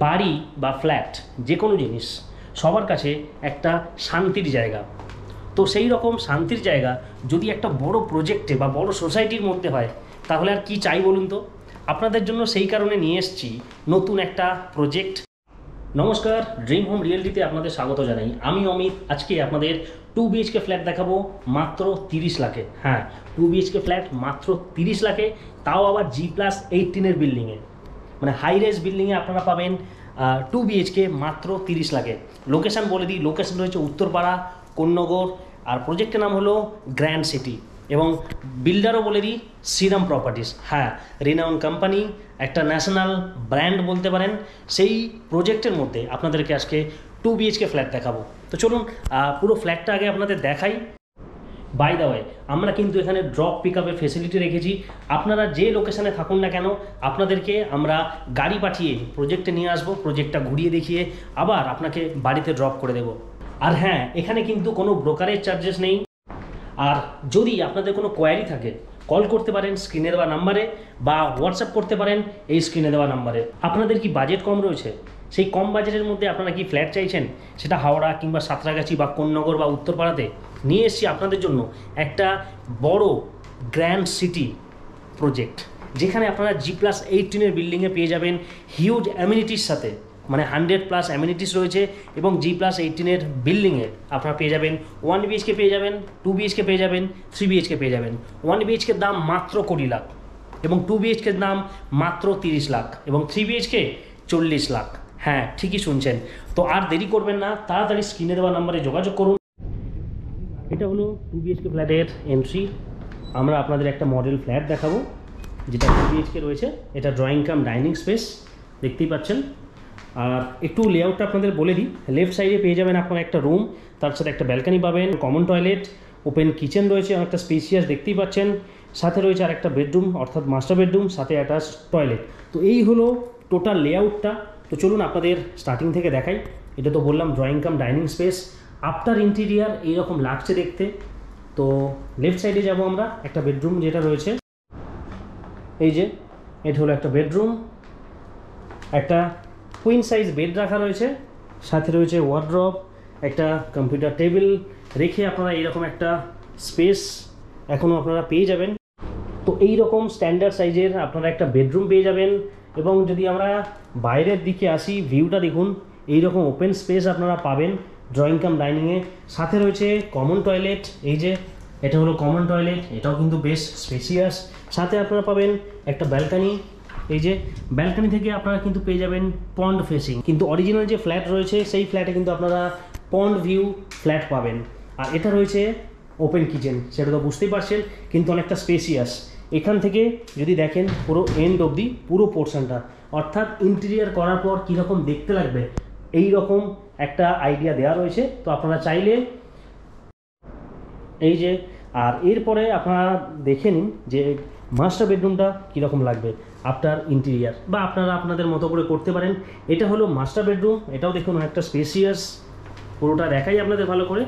বাড়ি বা ফ্ল্যাট যে কোনো জিনিস সবার কাছে একটা শান্তির জায়গা। তো সেই রকম শান্তির জায়গা যদি একটা বড় প্রজেক্টে বা বড় সোসাইটির মধ্যে হয় তাহলে আর কি চাই বলুন তো। আপনাদের জন্য সেই কারণে নিয়ে এসেছি নতুন একটা প্রজেক্ট। নমস্কার, ড্রিম হোম রিয়েলিটিতে আপনাদের স্বাগত জানাই। আমি অমিত। আজকে আপনাদের 2 BHK ফ্ল্যাট দেখাবো মাত্র 30 লাখে। হ্যাঁ, 2 BHK ফ্ল্যাট মাত্র 30 লাখে, তাও আবার G+18 বিল্ডিংয়ে, মানে হাই রেজ বিল্ডিংয়ে আপনারা পাবেন 2 BHK মাত্র 30 লাখে। লোকেশান বলে দিই, লোকেশান রয়েছে উত্তরপাড়া, কোন্নগর, আর প্রজেক্টের নাম হলো গ্র্যান্ড সিটি, এবং বিল্ডারও বলে দিই শ্রীরাম প্রপার্টিস। হ্যাঁ, রিনাউন কোম্পানি, একটা ন্যাশনাল ব্র্যান্ড বলতে পারেন। সেই প্রজেক্টের মধ্যে আপনাদেরকে আজকে 2 BHK ফ্ল্যাট দেখাবো। তো চলুন পুরো ফ্ল্যাটটা আগে আপনাদের দেখাই। বাই দ্য ওয়ে, আমরা কিন্তু এখানে ড্রপ পিক আপের ফেসিলিটি রেখেছি। আপনারা যে লোকেশানে থাকুন না কেন, আপনাদেরকে আমরা গাড়ি পাঠিয়ে প্রজেক্টে নিয়ে আসবো, প্রজেক্টটা ঘুরিয়ে দেখিয়ে আবার আপনাকে বাড়িতে ড্রপ করে দেব। আর হ্যাঁ, এখানে কিন্তু কোনো ব্রোকারেজ চার্জেস নেই। আর যদি আপনাদের কোনো কোয়ারি থাকে, কল করতে পারেন স্ক্রিনে দেওয়া নাম্বারে, বা হোয়াটসঅ্যাপ করতে পারেন এই স্ক্রিনে দেওয়া নাম্বারে। আপনাদের কি বাজেট কম রয়েছে? সেই কম বাজেটের মধ্যে আপনারা কি ফ্ল্যাট চাইছেন, সেটা হাওড়া কিংবা সাঁতরাগাছি বা কোন্নগর বা উত্তরপাড়াতে, নিয়ে এসেছি আপনাদের জন্য একটা বড় গ্র্যান্ড সিটি প্রজেক্ট, যেখানে আপনারা G+18 বিল্ডিংয়ে পেয়ে যাবেন হিউজ অ্যামিনিটির সাথে, মানে 100+ অ্যামিনিটিস রয়েছে। এবং G+18 বিল্ডিংয়ে আপনারা পেয়ে যাবেন 1 BHK পেয়ে যাবেন, 2 BHK পেয়ে যাবেন, 3 BHK পেয়ে যাবেন। 1 BHKর দাম মাত্র 20 লাখ, এবং 2 BHKর দাম মাত্র 30 লাখ, এবং 3 BHK 40 লাখ। হ্যাঁ, ঠিকই শুনছেন। তো আর দেরি করবেন না, তাড়াতাড়ি স্ক্রিনে দেওয়া নাম্বারে যোগাযোগ করুন। এটা হলো 2 BHK ফ্ল্যাটের এন্ট্রি। আমরা আপনাদের একটা মডেল ফ্ল্যাট দেখাবো যেটা 2 BHK রয়েছে। এটা ড্রয়িং কাম ডাইনিং স্পেস দেখতেই পাচ্ছেন। আর একটু লেআউটটা আপনাদের বলে দিই। লেফট সাইডে পেয়ে যাবেন আপনারা একটা রুম, তার সাথে একটা ব্যালকানি পাবেন, কমন টয়লেট, ওপেন কিচেন রয়েছে, অনেকটা স্পেসিয়াস দেখতেই পাচ্ছেন। সাথে রয়েছে আর একটা বেডরুম, অর্থাৎ মাস্টার বেডরুম, সাথে অ্যাটাচ টয়লেট। তো এই হলো টোটাল লেআউটটা। তো চলুন আপনাদের স্টার্টিং থেকে দেখাই। এটা তো বললাম drawing cum dining space. After interior এইরকম লাগছে দেখতে। তো লেফট সাইডে যাব আমরা, একটা বেডরুম যেটা রয়েছে, এই যে এটা হলো একটা বেডরুম। একটা কুইন সাইজ বেড রাখা রয়েছে, সাথে রয়েছে ওয়ার্ড্রপ, একটা কম্পিউটার টেবিল রেখে আপনারা এইরকম একটা স্পেস এখনও আপনারা পেয়ে যাবেন। তো এই রকম স্ট্যান্ডার্ড সাইজের আপনারা একটা বেডরুম পেয়ে যাবেন। এবং যদি আমরা বাইরের দিকে আসি, ভিউটা দেখুন, এইরকম ওপেন স্পেস আপনারা পাবেন ড্রয়িং কাম ডাইনিংয়ে। সাথে রয়েছে কমন টয়লেট, এই যে এটা হলো কমন টয়লেট, এটাও কিন্তু বেশ স্পেসিয়াস। সাথে আপনারা পাবেন একটা ব্যালকানি, এই যে ব্যালকানি থেকে আপনারা কিন্তু পেয়ে যাবেন পন্ড ফেসিং। কিন্তু অরিজিনাল যে ফ্ল্যাট রয়েছে সেই ফ্ল্যাটে কিন্তু আপনারা পন্ড ভিউ ফ্ল্যাট পাবেন। আর এটা রয়েছে ওপেন কিচেন, সেটা তো বুঝতেই পারছেন, কিন্তু অনেকটা স্পেসিয়াস। এখান থেকে যদি দেখেন পুরো এন্ড অবধি পুরো পোর্শনটা, অর্থাৎ ইন্টেরিয়ার করার পর কীরকম দেখতে লাগবে এই রকম একটা আইডিয়া দেওয়া রয়েছে। তো আপনারা চাইলে এই যে, আর এরপরে আপনারা দেখে নিন যে মাস্টার বেডরুমটা কীরকম লাগবে আফটার ইন্টেরিয়ার, বা আপনারা আপনাদের মতো করে করতে পারেন। এটা হলো মাস্টার বেডরুম, এটাও দেখুন অনেকটা স্পেসিয়াস। পুরোটা দেখাই আপনাদের ভালো করে।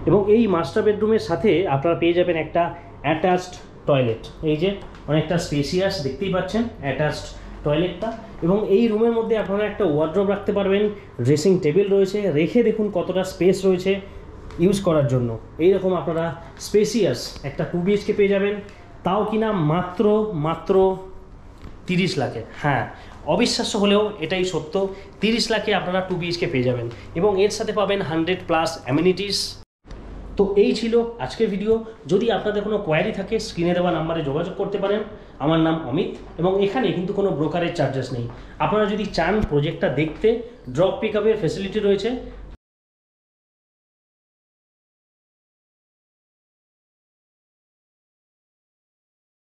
এবং এই মাস্টার বেডরুমের সাথে আপনারা পেয়ে যাবেন একটা অ্যাটাচড টয়লেট, এই যে অনেকটা স্পেসিয়াস দেখতেই পাচ্ছেন অ্যাটাচড টয়লেটটা। এবং এই রুমের মধ্যে আপনারা একটা ওয়ার্ড্রপ রাখতে পারবেন, ড্রেসিং টেবিল রয়েছে, রেখে দেখুন কতটা স্পেস রয়েছে ইউজ করার জন্য। এইরকম আপনারা স্পেসিয়াস একটা 2 BHK পেয়ে যাবেন, তাও কিনা মাত্র 30 লাখে। হ্যাঁ, অবিশ্বাস্য হলেও এটাই সত্য, 30 লাখে আপনারা 2 BHK পেয়ে যাবেন, এবং এর সাথে পাবেন 100+ অ্যামিনিটিস। তো এই ছিল আজকের ভিডিও। যদি আপনাদের কোনো কোয়ারি থাকে স্ক্রিনে দেওয়া নাম্বারে যোগাযোগ করতে পারেন। আমার নাম অমিত, এবং এখানে কিন্তু কোনো ব্রোকারেজ চার্জেস নেই। আপনারা যদি চান প্রজেক্টটা দেখতে, ড্রপ পিক আপের ফেসিলিটি রয়েছে,